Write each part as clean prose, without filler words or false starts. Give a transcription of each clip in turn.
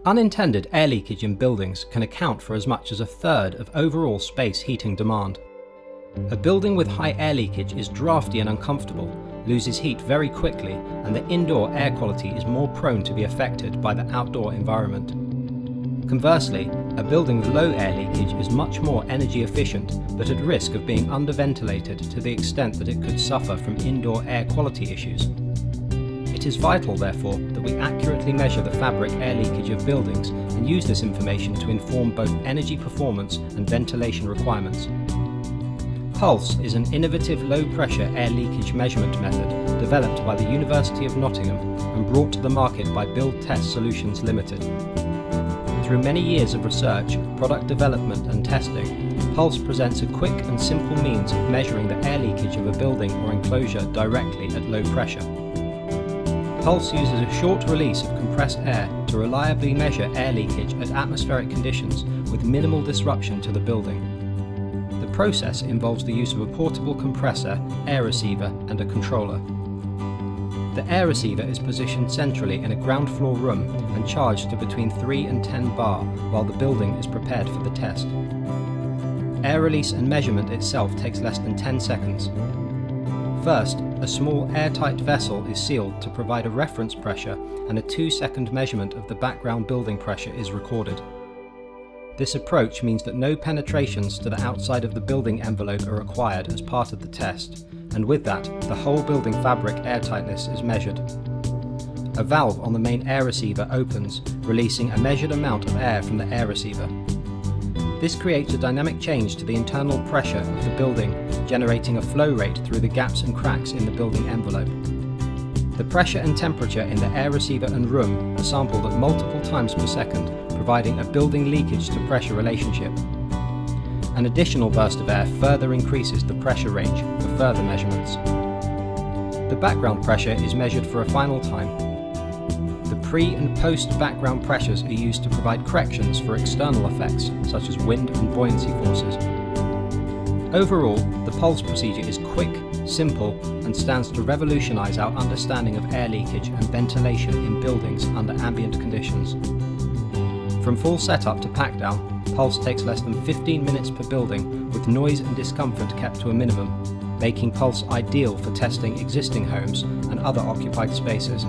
Unintended air leakage in buildings can account for as much as a third of overall space heating demand. A building with high air leakage is drafty and uncomfortable, loses heat very quickly, and the indoor air quality is more prone to be affected by the outdoor environment. Conversely, a building with low air leakage is much more energy efficient, but at risk of being underventilated to the extent that it could suffer from indoor air quality issues. It is vital, therefore, that we accurately measure the fabric air leakage of buildings and use this information to inform both energy performance and ventilation requirements. Pulse is an innovative low-pressure air leakage measurement method developed by the University of Nottingham and brought to the market by Build Test Solutions Limited. Through many years of research, product development and testing, Pulse presents a quick and simple means of measuring the air leakage of a building or enclosure directly at low pressure. Pulse uses a short release of compressed air to reliably measure air leakage at atmospheric conditions with minimal disruption to the building. The process involves the use of a portable compressor, air receiver, and a controller. The air receiver is positioned centrally in a ground floor room and charged to between 3 and 10 bar while the building is prepared for the test. Air release and measurement itself takes less than 10 seconds. First, a small airtight vessel is sealed to provide a reference pressure, and a 2-second measurement of the background building pressure is recorded. This approach means that no penetrations to the outside of the building envelope are required as part of the test, and with that, the whole building fabric airtightness is measured. A valve on the main air receiver opens, releasing a measured amount of air from the air receiver. This creates a dynamic change to the internal pressure of the building, generating a flow rate through the gaps and cracks in the building envelope. The pressure and temperature in the air receiver and room are sampled at multiple times per second, providing a building leakage to pressure relationship. An additional burst of air further increases the pressure range for further measurements. The background pressure is measured for a final time. The pre- and post-background pressures are used to provide corrections for external effects such as wind and buoyancy forces. Overall, the Pulse procedure is quick, simple, and stands to revolutionize our understanding of air leakage and ventilation in buildings under ambient conditions. From full setup to pack down, Pulse takes less than 15 minutes per building, with noise and discomfort kept to a minimum, making Pulse ideal for testing existing homes and other occupied spaces.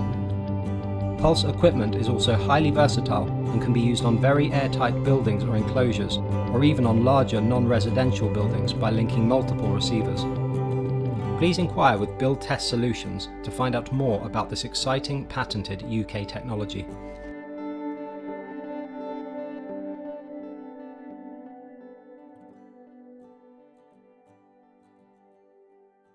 Pulse equipment is also highly versatile and can be used on very airtight buildings or enclosures, or even on larger non-residential buildings by linking multiple receivers. Please inquire with Build Test Solutions to find out more about this exciting patented UK technology.